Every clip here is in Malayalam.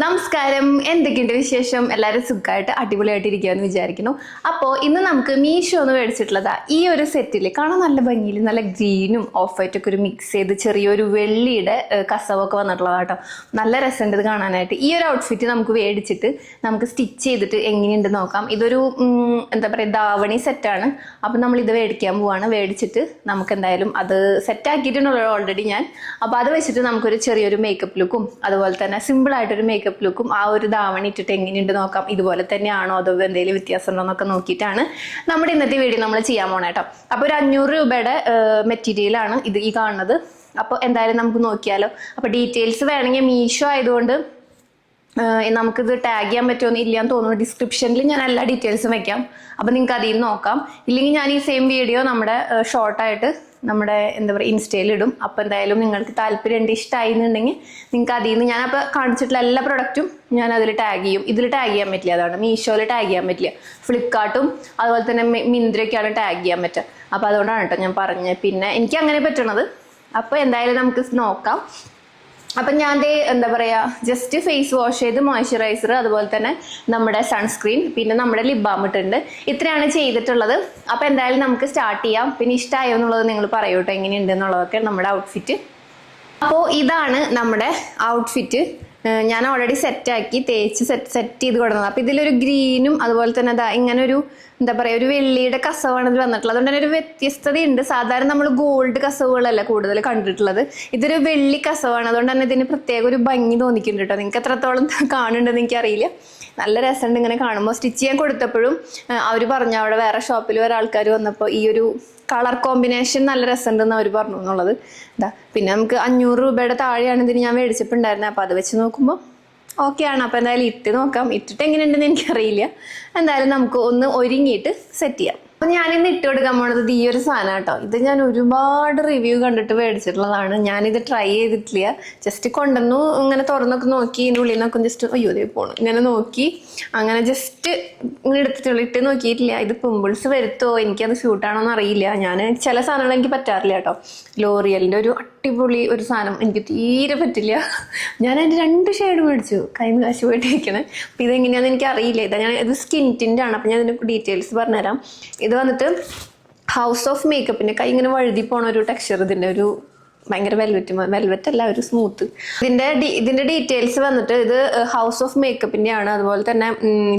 നമസ്കാരം, എന്തൊക്കെയുണ്ട് വിശേഷം? എല്ലാവരും സുഖമായിട്ട് അടിപൊളിയായിട്ടിരിക്കുകയെന്ന് വിചാരിക്കുന്നു. അപ്പോൾ ഇന്ന് നമുക്ക് മീഷോ എന്ന് മേടിച്ചിട്ടുള്ളതാ ഈ ഒരു സെറ്റിൽ കാണാൻ നല്ല ഭംഗിയിൽ നല്ല ഗ്രീനും ഓഫ് വൈറ്റൊക്കെ ഒരു മിക്സ് ചെയ്ത് ചെറിയൊരു വെള്ളിയുടെ കസവൊക്കെ വന്നിട്ടുള്ളതാ കേട്ടോ. നല്ല രസമുണ്ട് ഇത് കാണാനായിട്ട്. ഈ ഒരു ഔട്ട്ഫിറ്റ് നമുക്ക് മേടിച്ചിട്ട് നമുക്ക് സ്റ്റിച്ച് ചെയ്തിട്ട് എങ്ങനെയുണ്ട് നോക്കാം. ഇതൊരു എന്താ പറയുക ധാവണി സെറ്റാണ്. അപ്പം നമ്മൾ ഇത് മേടിക്കാൻ പോവാണ്. മേടിച്ചിട്ട് നമുക്ക് എന്തായാലും അത് സെറ്റാക്കിയിട്ടുണ്ടല്ലോ ഓൾറെഡി ഞാൻ. അപ്പോൾ അത് വെച്ചിട്ട് നമുക്കൊരു ചെറിയൊരു മേക്കപ്പ് ലുക്കും അതുപോലെ തന്നെ സിമ്പിളായിട്ടൊരു മേക്കപ്പ് ലുക്കും ആ ഒരു ധാവണി ഇട്ടിട്ട് എങ്ങനെയുണ്ട് നോക്കാം. ഇതുപോലെ തന്നെയാണോ അതോ എന്തെങ്കിലും വ്യത്യാസം ഉണ്ടോ എന്നൊക്കെ നോക്കിയിട്ടാണ് നമ്മുടെ ഇന്നത്തെ വീഡിയോ നമ്മൾ ചെയ്യാൻ പോണേ കേട്ടോ. അപ്പോൾ ഒരു 500 രൂപയുടെ മെറ്റീരിയലാണ് ഇത് ഈ കാണുന്നത്. അപ്പോൾ എന്തായാലും നമുക്ക് നോക്കിയാലോ. അപ്പോൾ ഡീറ്റെയിൽസ് വേണമെങ്കിൽ മീഷോ ആയതുകൊണ്ട് നമുക്കിത് ടാഗ് ചെയ്യാൻ പറ്റുമോ ഇല്ലാന്ന് തോന്നുന്നു. ഡിസ്ക്രിപ്ഷനിൽ ഞാൻ എല്ലാ ഡീറ്റെയിൽസും വെക്കാം. അപ്പോൾ നിങ്ങൾക്ക് അതിൽ നിന്ന് നോക്കാം. ഇല്ലെങ്കിൽ ഞാൻ ഈ സെയിം വീഡിയോ നമ്മുടെ ഷോർട്ടായിട്ട് നമ്മുടെ എന്താ പറയുക ഇൻസ്റ്റയിൽ ഇടും. അപ്പോൾ എന്തായാലും നിങ്ങൾക്ക് താല്പര്യം ഇഷ്ടമായി എന്നുണ്ടെങ്കിൽ നിങ്ങൾക്ക് അതിൽ നിന്ന് ഞാനപ്പോൾ കാണിച്ചിട്ടുള്ള എല്ലാ പ്രൊഡക്റ്റും ഞാൻ അതിൽ ടാഗ് ചെയ്യും. ഇതിൽ ടാഗ് ചെയ്യാൻ പറ്റില്ല, അതാണ് മീഷോയിൽ ടാഗ് ചെയ്യാൻ പറ്റില്ല. ഫ്ലിപ്കാർട്ടും അതുപോലെ തന്നെ മിന്ത്രയൊക്കെയാണ് ടാഗ് ചെയ്യാൻ പറ്റുക. അപ്പോൾ അതുകൊണ്ടാണ് കേട്ടോ ഞാൻ പറഞ്ഞത്. പിന്നെ എനിക്ക് അങ്ങനെ പറ്റണത്. അപ്പോൾ എന്തായാലും നമുക്ക് നോക്കാം. അപ്പം ഞാൻ എന്താ പറയുക ജസ്റ്റ് ഫേസ് വാഷ് ചെയ്ത് മോയ്സ്ചറൈസർ അതുപോലെ തന്നെ നമ്മുടെ സൺസ്ക്രീൻ പിന്നെ നമ്മുടെ ലിപ് ബാം ഇട്ടുണ്ട്. ഇത്രയാണ് ചെയ്തിട്ടുള്ളത്. അപ്പോൾ എന്തായാലും നമുക്ക് സ്റ്റാർട്ട് ചെയ്യാം. പിന്നെ ഇഷ്ടമായോ എന്നുള്ളത് നിങ്ങൾ പറയൂ കേട്ടോ, എങ്ങനെയുണ്ട് എന്നുള്ളതൊക്കെ നമ്മുടെ ഔട്ട്ഫിറ്റ്. അപ്പോൾ ഇതാണ് നമ്മുടെ ഔട്ട്ഫിറ്റ്. ഞാൻ ഓൾറെഡി സെറ്റാക്കി തേച്ച് സെറ്റ് ചെയ്ത് കൊടുക്കുന്നത്. അപ്പോൾ ഇതിലൊരു ഗ്രീനും അതുപോലെ തന്നെ ഇങ്ങനെ ഒരു എന്താ പറയുക ഒരു വെള്ളിയുടെ കസവാണ് ഇത് വന്നിട്ടുള്ളത്. അതുകൊണ്ട് തന്നെ ഒരു വ്യത്യസ്തതയുണ്ട്. സാധാരണ നമ്മൾ ഗോൾഡ് കസവുകളല്ല കൂടുതൽ കണ്ടിട്ടുള്ളത്. ഇതൊരു വെള്ളി കസവാണ്. അതുകൊണ്ട് തന്നെ ഇതിന് പ്രത്യേക ഒരു ഭംഗി തോന്നിക്കുന്നുണ്ട് കേട്ടോ. നിങ്ങൾക്ക് എത്രത്തോളം കാണുന്നുണ്ടെന്ന് എനിക്കറിയില്ല. നല്ല രസമുണ്ട് ഇങ്ങനെ കാണുമ്പോൾ. സ്റ്റിച്ച് ചെയ്യാൻ കൊടുത്തപ്പോഴും അവർ പറഞ്ഞു, അവിടെ വേറെ ഷോപ്പിൽ വേറെ ആൾക്കാർ വന്നപ്പോൾ ഈ ഒരു കളർ കോമ്പിനേഷൻ നല്ല രസമുണ്ടെന്ന് അവർ പറഞ്ഞു എന്നുള്ളത്. പിന്നെ നമുക്ക് 500 രൂപയുടെ താഴെയാണ് ഇതിന് ഞാൻ മേടിച്ചിട്ടുണ്ടായിരുന്നത്. അപ്പോൾ അത് വെച്ച് നോക്കുമ്പോൾ ഓക്കെയാണ്. അപ്പോൾ എന്തായാലും ഇട്ട് നോക്കാം. ഇട്ടിട്ട് എങ്ങനെയുണ്ടെന്ന് എനിക്കറിയില്ല. എന്തായാലും നമുക്ക് ഒന്ന് ഒരുങ്ങിയിട്ട് സെറ്റ് ചെയ്യാം. അപ്പം ഞാനിന്ന് ഇട്ട് കൊടുക്കാൻ പോണത് ഈ ഒരു സാധനം കേട്ടോ. ഇത് ഞാൻ ഒരുപാട് റിവ്യൂ കണ്ടിട്ട് മേടിച്ചിട്ടുള്ളതാണ്. ഞാനിത് ട്രൈ ചെയ്തിട്ടില്ല. ജസ്റ്റ് കൊണ്ടുവന്നു ഇങ്ങനെ തുറന്നൊക്കെ നോക്കി ഇതിൻ്റെ ഉള്ളിൽ നിന്നൊക്കെ ജസ്റ്റ് അയ്യോ ഇതേ പോണു ഇങ്ങനെ നോക്കി അങ്ങനെ ജസ്റ്റ് ഇങ്ങനെ എടുത്തിട്ടുള്ളൂ. ഇട്ട് നോക്കിയിട്ടില്ല. ഇത് പിമ്പിൾസ് വരുത്തോ എനിക്കത് ഷൂട്ടാണോന്ന് അറിയില്ല. ഞാൻ ചില സാധനങ്ങൾ എനിക്ക് പറ്റാറില്ല കേട്ടോ. ലോറിയലിൻ്റെ ഒരു അടിപൊളി ഒരു സാധനം എനിക്ക് തീരെ പറ്റില്ല. ഞാൻ അതിൻ്റെ 2 ഷെയ്ഡ് മേടിച്ചു. കയ്യിൽ നിന്ന് കാശ് പോയിട്ടിരിക്കണേ. അപ്പം ഇതെങ്ങനെയാണെന്ന് എനിക്ക് അറിയില്ല. ഇത് സ്കിൻ ടിൻ്റ് ആണ്. അപ്പം ഞാൻ ഇതിൻ്റെ ഡീറ്റെയിൽസ് പറഞ്ഞുതരാം. ഇത് വന്നിട്ട് ഹൗസ് ഓഫ് മേക്കപ്പിൻ്റെ കൈ ഇങ്ങനെ വഴുതി പോണ ഒരു ടെക്സ്ചർ. ഇതിൻ്റെ ഒരു ഭയങ്കര വെൽവെറ്റ് അല്ല, ഒരു സ്മൂത്ത്. ഇതിൻ്റെ ഡീറ്റെയിൽസ് വന്നിട്ട് ഇത് ഹൗസ് ഓഫ് മേക്കപ്പിൻ്റെ ആണ്. അതുപോലെ തന്നെ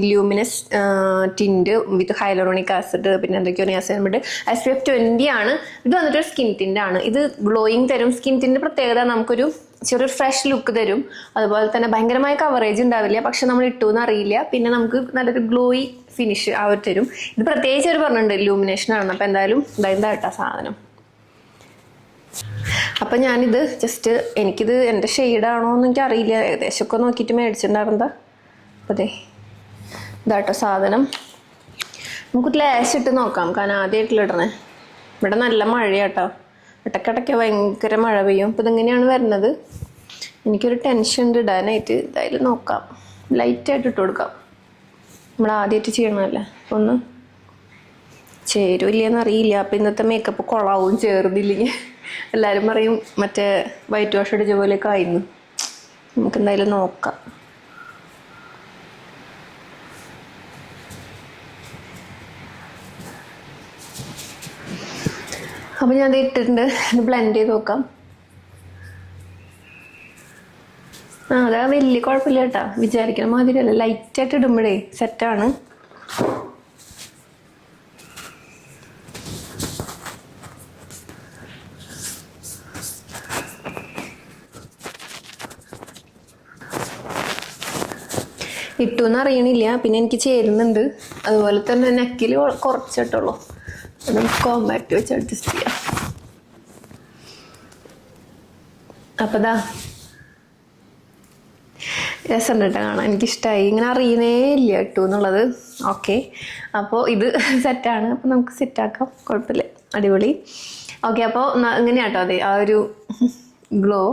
ല്യൂമിനസ് ടിൻറ്റ് വിത്ത് ഹൈലറോണിക് ആസിഡ് പിന്നെ എന്തൊക്കെയോ നിയാസിനമൈഡ് SPF 20 ആണ്. ഇത് വന്നിട്ട് സ്കിൻ ടിൻ്റ് ആണ്. ഇത് ഗ്ലോയിങ് തരും. സ്കിൻ ടിൻ്റെ പ്രത്യേകത നമുക്കൊരു ചെറിയൊരു ഫ്രഷ് ലുക്ക് തരും. അതുപോലെ തന്നെ ഭയങ്കരമായ കവറേജ് ഉണ്ടാവില്ല, പക്ഷെ നമ്മൾ ഇട്ടുവെന്ന് അറിയില്ല. പിന്നെ നമുക്ക് നല്ലൊരു ഗ്ലോയി ഫിനിഷ് അവർ തരും. ഇത് പ്രത്യേകിച്ച് അവർ പറഞ്ഞിട്ടുണ്ട് ഇലൂമിനേഷൻ ആണ്. അപ്പോൾ എന്തായാലും ഇതായിട്ടാ സാധനം. അപ്പം ഞാനിത് ജസ്റ്റ് എനിക്കിത് എൻ്റെ ഷെയ്ഡാണോ എന്ന് എനിക്കറിയില്ല. ഏകദേശമൊക്കെ നോക്കിയിട്ട് മേടിച്ചിട്ടുണ്ടായിരുന്നതാ. അപ്പോൾ അതെ ഇതാട്ടോ സാധനം. നമുക്ക് ലേശം ഇട്ട് നോക്കാം, കാരണം ആദ്യമായിട്ടില്ല ഇടണേ. ഇവിടെ നല്ല മഴയാട്ടോ. ഇടയ്ക്കിടയ്ക്ക് ഭയങ്കര മഴ പെയ്യും. അപ്പോൾ ഇതെങ്ങനെയാണ് വരുന്നത്. എനിക്കൊരു ടെൻഷൻ ഉണ്ട് ഇടാനായിട്ട്. എന്തായാലും നോക്കാം, ലൈറ്റായിട്ട് ഇട്ട് കൊടുക്കാം. നമ്മൾ ആദ്യമായിട്ട് ചെയ്യണമല്ലേ. ഒന്ന് ചേരുമില്ലെന്ന് അറിയില്ല. അപ്പോൾ ഇന്നത്തെ മേക്കപ്പ് കൊളാവും ചേർന്നില്ലെങ്കിൽ. എല്ലാവരും പറയും മറ്റേ വൈറ്റ് വാഷ് അടിച്ച പോലെയൊക്കെ ആയിരുന്നു. നമുക്ക് എന്തായാലും നോക്കാം. അപ്പം ഞാൻ അത് ഇട്ടിട്ടുണ്ട്. ഇത് ബ്ലെൻഡ് ചെയ്ത് നോക്കാം. അതാ വലിയ കുഴപ്പമില്ല കേട്ടോ. വിചാരിക്കണ മാതിരിയല്ല. ലൈറ്റായിട്ട് ഇടുമ്പോഴേ സെറ്റാണ്. ഇട്ടുമെന്ന് അറിയണില്ല. പിന്നെ എനിക്ക് ചേരുന്നുണ്ട്. അതുപോലെ തന്നെ നെക്കിൽ കുറച്ചിട്ടുള്ളൂ. നമുക്ക് കോമ്പാക്റ്റ് വെച്ച് അഡ്ജസ്റ്റ് ചെയ്യാം. അപ്പോൾ രസമുണ്ട് കേട്ടോ കാണാൻ. എനിക്കിഷ്ടമായി. ഇങ്ങനെ അറിയുന്നേ ഇല്ല ഇട്ടു എന്നുള്ളത്. ഓക്കെ, അപ്പോൾ ഇത് സെറ്റാണ്. അപ്പോൾ നമുക്ക് സെറ്റാക്കാം, കുഴപ്പമില്ല, അടിപൊളി. ഓക്കെ, അപ്പോൾ ഇങ്ങനെയാട്ടോ അതെ ആ ഒരു ഗ്ലോ.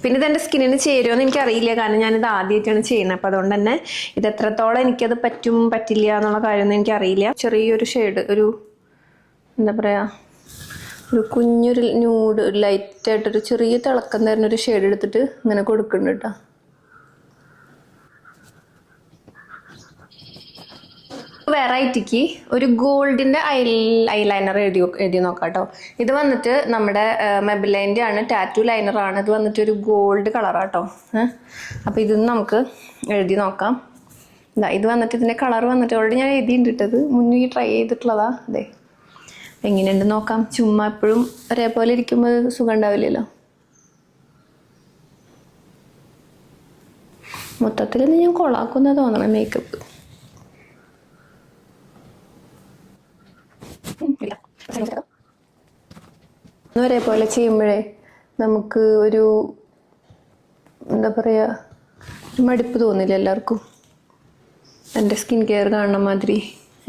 പിന്നെ ഇതെൻ്റെ സ്കിന്നിന് ചേരുമെന്ന് എനിക്കറിയില്ല, കാരണം ഞാനിത് ആദ്യമായിട്ടാണ് ചെയ്യുന്നത്. അപ്പോൾ അതുകൊണ്ട് തന്നെ ഇത് എത്രത്തോളം എനിക്കത് പറ്റില്ല എന്നുള്ള കാര്യമൊന്നും എനിക്കറിയില്ല. ചെറിയൊരു ഷെയ്ഡ്, ഒരു എന്താ പറയുക, ഒരു കുഞ്ഞൊരു ന്യൂഡ് ലൈറ്റായിട്ടൊരു ചെറിയ തിളക്കം തരുന്നൊരു ഷെയ്ഡ് എടുത്തിട്ട് ഇങ്ങനെ കൊടുക്കുന്നുണ്ട് കേട്ടോ. വെറൈറ്റിക്ക് ഒരു ഗോൾഡിൻ്റെ ഐലൈനർ എഴുതി നോക്കാം കേട്ടോ. ഇത് വന്നിട്ട് നമ്മുടെ മെബിലൈൻ്റെ ആണ്, ടാറ്റു ലൈനറാണ്. ഇത് വന്നിട്ട് ഒരു ഗോൾഡ് കളറാട്ടോ. അപ്പോൾ ഇതൊന്ന് നമുക്ക് എഴുതി നോക്കാം. ഇതാ ഇത് വന്നിട്ട് ഇതിൻ്റെ കളർ വന്നിട്ട് ഓൾറെഡി ഞാൻ എഴുതിയിട്ടിട്ടത് മുന്നേ ട്രൈ ചെയ്തിട്ടുള്ളതാ. അതെ, എങ്ങനെയുണ്ട് നോക്കാം. ചുമ്മാ എപ്പോഴും ഒരേപോലെ ഇരിക്കുമ്പോൾ സുഖം ഉണ്ടാവില്ലല്ലോ. മൊത്തത്തിൽ ഞാൻ കൊളാക്കുന്ന തോന്നണം മേക്കപ്പ്. ഒരേപോലെ ചെയ്യുമ്പോഴേ നമുക്ക് ഒരു എന്താ പറയുക, മടുപ്പ് തോന്നില്ല എല്ലാവർക്കും. എൻ്റെ സ്കിൻ കെയർ കാണുന്ന മാതിരി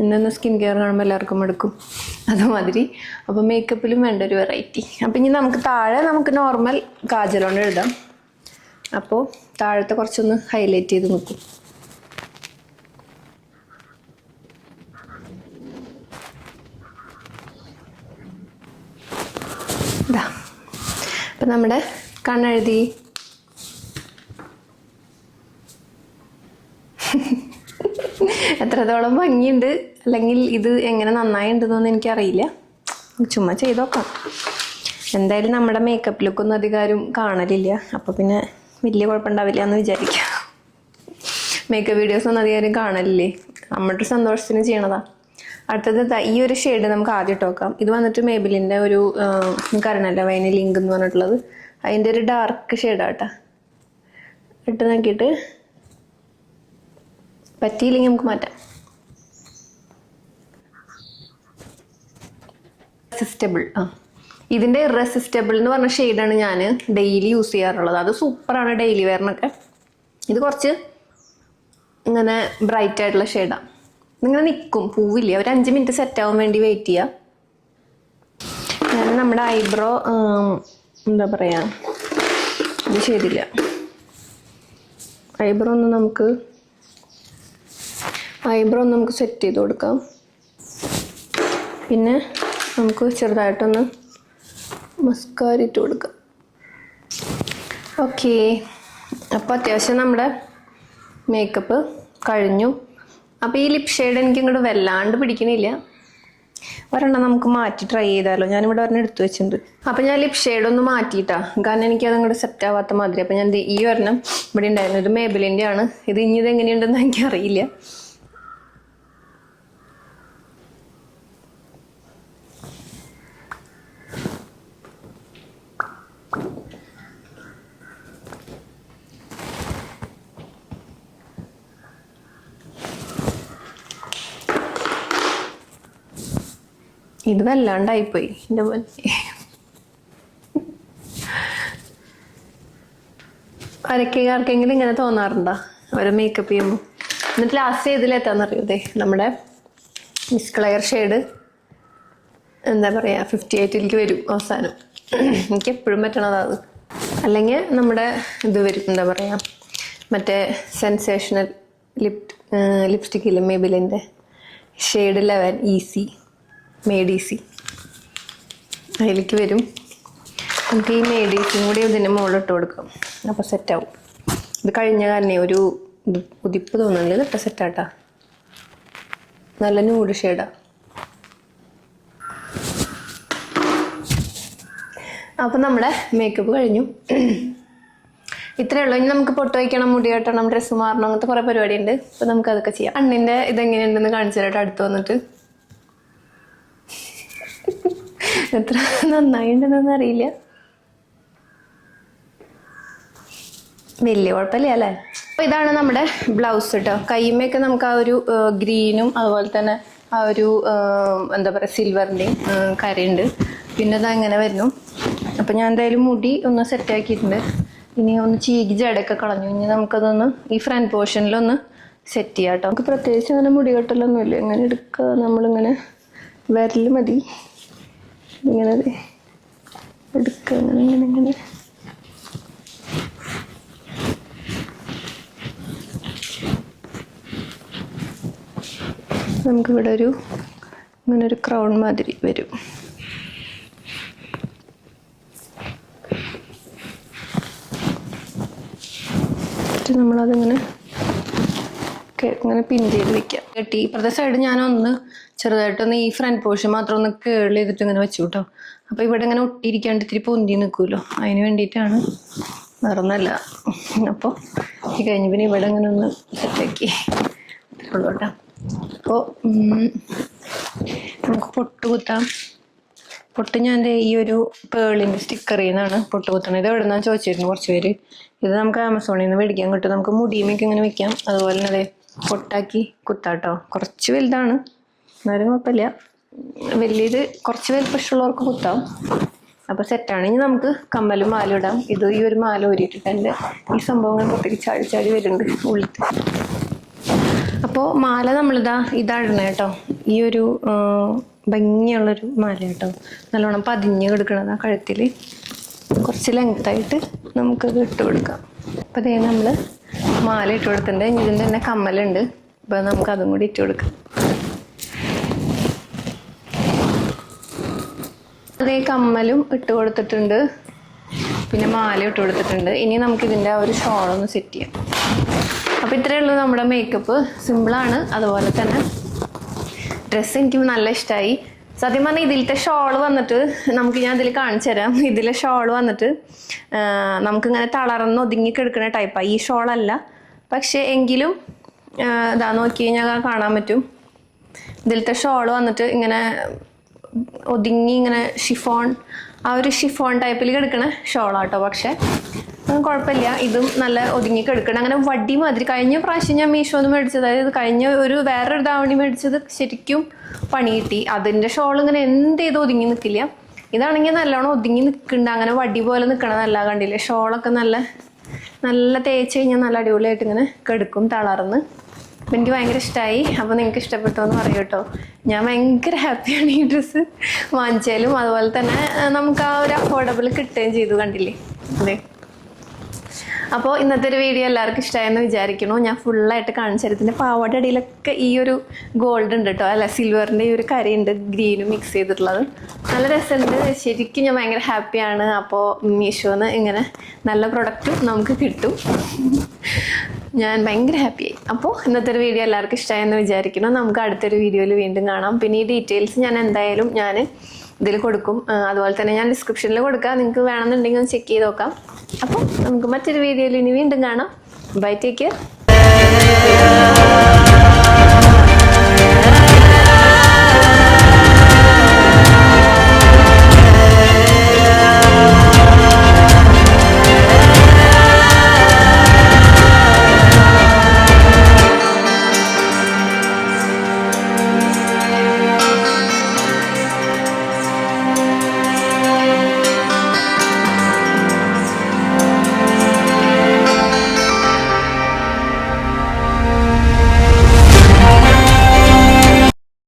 എന്നെ സ്കിൻ കെയർ കാണുമ്പോൾ എല്ലാവർക്കും മടുക്കും, അതുമാതിരി. അപ്പോൾ മേക്കപ്പിലും വേണ്ട ഒരു വെറൈറ്റി. അപ്പം ഇനി നമുക്ക് താഴെ നമുക്ക് നോർമൽ കാജൽ കൊണ്ട് എഴുതാം. അപ്പോൾ താഴത്തെ കുറച്ചൊന്ന് ഹൈലൈറ്റ് ചെയ്ത് നിൽക്കും. ഇതാ അപ്പം നമ്മുടെ കണ്ണെഴുതി. എത്രത്തോളം ഭംഗിയുണ്ട് അല്ലെങ്കിൽ ഇത് എങ്ങനെ നന്നായിട്ടുണ്ടെന്നൊന്നും എനിക്കറിയില്ല. ചുമ്മാ ചെയ്ത് നോക്കാം. എന്തായാലും നമ്മുടെ മേക്കപ്പ് ലുക്കൊന്നും അധികാരം കാണലില്ല, അപ്പോൾ പിന്നെ വലിയ കുഴപ്പമുണ്ടാവില്ല എന്ന് വിചാരിക്കാം. മേക്കപ്പ് വീഡിയോസൊന്നും അധികാരം കാണലില്ലേ, നമ്മുടെ സന്തോഷത്തിന് ചെയ്യണതാ. അടുത്തത് ഈ ഒരു ഷെയ്ഡ് നമുക്ക് ആദ്യം ഇട്ട് നോക്കാം. ഇത് വന്നിട്ട് മേബിലിൻ്റെ ഒരു കരണല്ല വൈന ലിങ്ക് എന്ന് പറഞ്ഞിട്ടുള്ളത്, അതിൻ്റെ ഒരു ഡാർക്ക് ഷെയ്ഡാട്ടാ. ഇട്ട് നോക്കിയിട്ട് പറ്റിയില്ലെങ്കിൽ നമുക്ക് മാറ്റാം. റെസിസ്റ്റബിൾ, ഇതിൻ്റെ ഇറസിസ്റ്റബിൾ എന്ന് പറഞ്ഞ ഷെയ്ഡാണ് ഞാൻ ഡെയിലി യൂസ് ചെയ്യാറുള്ളത്. അത് സൂപ്പറാണ് ഡെയിലി വെയറിനൊക്കെ. ഇത് കുറച്ച് ഇങ്ങനെ ബ്രൈറ്റ് ആയിട്ടുള്ള ഷെയ്ഡാണ്. ഇങ്ങനെ നിൽക്കും, പൂവില്ല. ഒരു 5 മിനിറ്റ് സെറ്റ് ആവാൻ വേണ്ടി വെയിറ്റ് ചെയ്യാം. ഞാൻ നമ്മുടെ ഐബ്രോ എന്താ പറയുക, ഇത് ചെയ്തില്ല. ഐബ്രോ ഒന്ന് നമുക്ക് സെറ്റ് ചെയ്ത് കൊടുക്കാം. പിന്നെ നമുക്ക് ചെറുതായിട്ടൊന്ന് മസ്കാര ഇട്ട് കൊടുക്കാം. ഓക്കെ, അപ്പോൾ അത്യാവശ്യം നമ്മുടെ മേക്കപ്പ് കഴിഞ്ഞു. അപ്പോൾ ഈ ലിപ് ഷെയ്ഡ് എനിക്ക് ഇങ്ങോട്ട് വല്ലാണ്ട് പിടിക്കണില്ല. ഒരെണ്ണം നമുക്ക് മാറ്റി ട്രൈ ചെയ്താലോ. ഞാനിവിടെ ഒരെണ്ണം എടുത്തു വെച്ചിട്ടുണ്ട്. അപ്പോൾ ഞാൻ ലിപ് ഷെയ്ഡ് ഒന്ന് മാറ്റിയിട്ടാ, കാരണം എനിക്കത് അങ്ങോട്ട് സെറ്റ് ആവാത്ത മാതിരി. അപ്പോൾ ഞാൻ ഈ ഒരെണ്ണം ഇവിടെ ഉണ്ടായിരുന്നു, ഇത് മേബിലിൻ്റെ ആണ്. ഇത് ഇനി ഇത് എങ്ങനെയുണ്ടെന്ന് എനിക്കറിയില്ല. ഇത് വല്ലാണ്ടായിപ്പോയി എൻ്റെ പോലെ. ആർക്കെങ്കിലും ഇങ്ങനെ തോന്നാറുണ്ടോ ഓരോ മേക്കപ്പ് ചെയ്യുമ്പോൾ? എന്നിട്ട് ലാസ്റ്റ് ഇതിലെത്താന്നറിയൂതേ, നമ്മുടെ മിസ് ക്ലെയർ ഷെയ്ഡ് എന്താ പറയുക 58ലേക്ക് വരും അവസാനം. എനിക്ക് എപ്പോഴും പറ്റണത് അത്. അല്ലെങ്കിൽ നമ്മുടെ ഇത് വരും, എന്താ പറയുക, മറ്റേ സെൻസേഷണൽ ലിപ്സ്റ്റിക്കില്ലേ മേബിലിൻ്റെ ഷെയ്ഡ് 11 ഈസി മെയ്ഡ് ഈസി, അതിലേക്ക് വരും. നമുക്ക് ഈ മെയ്ഡ് ഈസിയും കൂടി ഇതിൻ്റെ മുകളിലിട്ട് കൊടുക്കാം. അപ്പോൾ സെറ്റാവും. ഇത് കഴിഞ്ഞ കാരണം ഒരു ഉതിപ്പ് തോന്നുന്നില്ല. ഇതൊക്കെ സെറ്റാട്ടാ, നല്ല ന്യൂഡ് ഷെയ്ഡാണ്. അപ്പം നമ്മുടെ മേക്കപ്പ് കഴിഞ്ഞു. ഇത്രയേ ഉള്ളൂ. ഇനി നമുക്ക് പൊട്ട് വയ്ക്കണം, മുടി കെട്ടണം, ഡ്രസ്സ് മാറണം, അങ്ങനത്തെ കുറേ പരിപാടി ഉണ്ട്. അപ്പോൾ നമുക്ക് അതൊക്കെ ചെയ്യാം. കണ്ണിൻ്റെ ഇതെങ്ങനെയുണ്ടെന്ന് കാണിച്ചു തരട്ടെ അടുത്ത് വന്നിട്ട്. എത്ര നന്നായിട്ടുണ്ടെന്ന് അറിയില്ല, വലിയ കുഴപ്പമില്ല അല്ലേ. അപ്പോൾ ഇതാണ് നമ്മുടെ ബ്ലൗസ് കേട്ടോ. കൈമയൊക്കെ നമുക്ക് ആ ഒരു ഗ്രീനും അതുപോലെ തന്നെ ആ ഒരു എന്താ പറയുക സിൽവറിൻ്റെയും കരയുണ്ട്. പിന്നെ അത് അങ്ങനെ വരുന്നു. അപ്പം ഞാൻ എന്തായാലും മുടി ഒന്ന് സെറ്റാക്കിയിട്ടുണ്ട്. ഇനി ഒന്ന് ചീകി ജടയൊക്കെ കളഞ്ഞു. ഇനി നമുക്കതൊന്ന് ഈ ഫ്രണ്ട് പോർഷനിലൊന്ന് സെറ്റ് ചെയ്യാം കേട്ടോ. നമുക്ക് പ്രത്യേകിച്ച് അങ്ങനെ മുടി കെട്ടലൊന്നുമില്ല. ഇങ്ങനെ എടുക്കുക, നമ്മളിങ്ങനെ വിരൽ മതി, ഇങ്ങനെ എടുക്കുക, ഇങ്ങനെ ഇങ്ങനെ ഇങ്ങനെ. നമുക്കിവിടെ ഇങ്ങനെ ഒരു ക്രൗൺ മാതിരി വരും. നമ്മളതിങ്ങനെ ഇങ്ങനെ പിൻ ചെയ്ത് വയ്ക്കാം. കെട്ടി ഇപ്പുറത്തെ സൈഡ് ഞാനൊന്ന് ചെറുതായിട്ടൊന്ന് ഈ ഫ്രണ്ട് പോർഷൻ മാത്രം ഒന്ന് കേൾ ചെയ്തിട്ട് ഇങ്ങനെ വെച്ചു കേട്ടോ. അപ്പോൾ ഇവിടെ ഇങ്ങനെ ഒട്ടിയിരിക്കാണ്ട് ഇത്തിരി പൊന്തി നിൽക്കുമല്ലോ, അതിന് വേണ്ടിയിട്ടാണ്, വേറൊന്നല്ല. അപ്പോൾ ഈ കഴിഞ്ഞ് പിന്നെ ഇവിടെ ഇങ്ങനെ ഒന്ന് സെറ്റാക്കി ഉള്ളൂ കേട്ടോ. അപ്പോൾ നമുക്ക് പൊട്ട് കുത്താം. പൊട്ട് ഞാൻ ഈ ഒരു പേളിൻ്റെ സ്റ്റിക്കറിൽ നിന്നാണ് പൊട്ട് കുത്തണത്. ഇത് എവിടെ നിന്നാണ് ചോദിച്ചിരുന്നു കുറച്ച് പേര്. ഇത് നമുക്ക് ആമസോണിൽ നിന്ന് മേടിക്കാൻ കിട്ടും. നമുക്ക് മുടിയുമൊക്കെ ഇങ്ങനെ വെക്കാം. അതുപോലെ തന്നെ അതെ പൊട്ടാക്കി കുത്താട്ടോ. കുറച്ച് വലുതാണ് എന്നാലും കുഴപ്പമില്ല, വലിയത് കുറച്ച് വലിപ്പമുള്ളവർക്ക് കുത്താം. അപ്പോൾ സെറ്റാണ്. ഇനി നമുക്ക് കമ്മലും മാലും ഇടാം. ഇത് ഈ ഒരു മാല ഊരിയിട്ടിട്ട് എൻ്റെ ഈ സംഭവം ഇങ്ങനെ പൊട്ടിക്ക് ചാടി ചാടി വരുന്നുണ്ട് ഉള്ളിൽ. അപ്പോൾ മാല നമ്മളിതാ ഇതാണ് കേട്ടോ, ഈ ഒരു ഭംഗിയുള്ളൊരു മാല കേട്ടോ, നല്ലോണം പതിഞ്ഞ് കിടക്കണതാ കഴുത്തിൽ. കുറച്ച് ലെങ്ത്തായിട്ട് നമുക്കത് ഇട്ട് കൊടുക്കാം. അപ്പോൾ അതേ നമ്മൾ മാല ഇട്ട് കൊടുത്തിട്ടുണ്ട്. ഇതിൻ്റെ തന്നെ കമ്മലുണ്ട്, അപ്പോൾ നമുക്കതും കൂടി ഇട്ട് കൊടുക്കാം. അതേ കമ്മലും ഇട്ട് കൊടുത്തിട്ടുണ്ട്, പിന്നെ മാല ഇട്ട് കൊടുത്തിട്ടുണ്ട്. ഇനി നമുക്കിതിൻ്റെ ആ ഒരു ഷോളൊന്ന് സെറ്റ് ചെയ്യാം. അപ്പോൾ ഇത്രയേ ഉള്ളൂ നമ്മുടെ മേക്കപ്പ്. സിമ്പിളാണ്. അതുപോലെ തന്നെ ഡ്രസ്സ് എനിക്ക് നല്ല ഇഷ്ടമായി. സത്യം പറഞ്ഞാൽ ഇതിലത്തെ ഷോൾ വന്നിട്ട് ഞാൻ ഇതിൽ കാണിച്ചു തരാം. ഇതിലെ ഷോൾ വന്നിട്ട് നമുക്കിങ്ങനെ തളർന്ന് ഒതുങ്ങിക്കെടുക്കുന്ന ടൈപ്പാണ്. ഈ ഷോളല്ല, പക്ഷേ എങ്കിലും ഇതാ നോക്കി കഴിഞ്ഞാൽ കാണാൻ പറ്റും. ഇതിലത്തെ ഷോൾ വന്നിട്ട് ഇങ്ങനെ ഒതുങ്ങി ഇങ്ങനെ ഷിഫോൺ, ആ ഒരു ഷിഫോൺ ടൈപ്പിൽ കിടക്കണ ഷോളാട്ടോ. പക്ഷേ കുഴപ്പമില്ല, ഇതും നല്ല ഒതുങ്ങി കിടക്കണം. അങ്ങനെ വടി മാതിരി. കഴിഞ്ഞ പ്രാവശ്യം ഞാൻ മീഷോന്ന് മേടിച്ചത്, അതായത് കഴിഞ്ഞ വേറൊരു ധാവണി മേടിച്ചത് ശരിക്കും പണി കിട്ടി. അതിൻ്റെ ഷോൾ ഇങ്ങനെ എന്ത് ചെയ്ത് ഒതുങ്ങി നിൽക്കില്ല. ഇതാണെങ്കിൽ നല്ലോണം ഒതുങ്ങി നിൽക്കുന്നുണ്ട്, അങ്ങനെ വടി പോലെ നിൽക്കണതല്ല. കണ്ടില്ലേ, ഷോളൊക്കെ നല്ല തേച്ച് കഴിഞ്ഞാൽ നല്ല അടിപൊളിയായിട്ട് ഇങ്ങനെ കിടക്കും തളർന്ന്. അപ്പം എനിക്ക് ഭയങ്കര ഇഷ്ടമായി. അപ്പോൾ നിങ്ങൾക്ക് ഇഷ്ടപ്പെട്ടോ എന്ന് പറയൂ കേട്ടോ. ഞാൻ ഭയങ്കര ഹാപ്പിയാണ് ഈ ഡ്രസ്സ് വാങ്ങിച്ചാലും. അതുപോലെ തന്നെ നമുക്ക് ആ ഒരു അഫോർഡബിൾ കിട്ടുകയും ചെയ്തു. കണ്ടില്ലേ അതെ. അപ്പോൾ ഇന്നത്തെ ഒരു വീഡിയോ എല്ലാവർക്കും ഇഷ്ടമായെന്ന് വിചാരിക്കണു. ഞാൻ ഫുള്ളായിട്ട് കാണിച്ചു തരും. ഇതിൻ്റെ പാവാട അടിയിലൊക്കെ ഈ ഒരു ഗോൾഡ് ഉണ്ട് കേട്ടോ, അല്ല സിൽവറിൻ്റെ ഈ ഒരു കരയുണ്ട്, ഗ്രീനും മിക്സ് ചെയ്തിട്ടുള്ളത്. നല്ല രസമുണ്ട്. ശരിക്കും ഞാൻ ഭയങ്കര ഹാപ്പിയാണ്. അപ്പോൾ മീഷോന്ന് ഇങ്ങനെ നല്ല പ്രൊഡക്റ്റും നമുക്ക് കിട്ടും. ഞാൻ ഭയങ്കര ഹാപ്പിയായി. അപ്പോൾ ഇന്നത്തെ ഒരു വീഡിയോ എല്ലാവർക്കും ഇഷ്ടമായെന്ന് വിചാരിക്കണം. നമുക്ക് അടുത്തൊരു വീഡിയോയിൽ വീണ്ടും കാണാം. പിന്നെ ഈ ഡീറ്റെയിൽസ് ഞാൻ എന്തായാലും ഇതിൽ കൊടുക്കും. അതുപോലെ തന്നെ ഞാൻ ഡിസ്ക്രിപ്ഷനിൽ കൊടുക്കാം. നിങ്ങൾക്ക് വേണമെന്നുണ്ടെങ്കിൽ ഒന്ന് ചെക്ക് ചെയ്ത് നോക്കാം. അപ്പോൾ നമുക്ക് മറ്റൊരു വീഡിയോയിൽ ഇനി വീണ്ടും കാണാം. Bye, take care.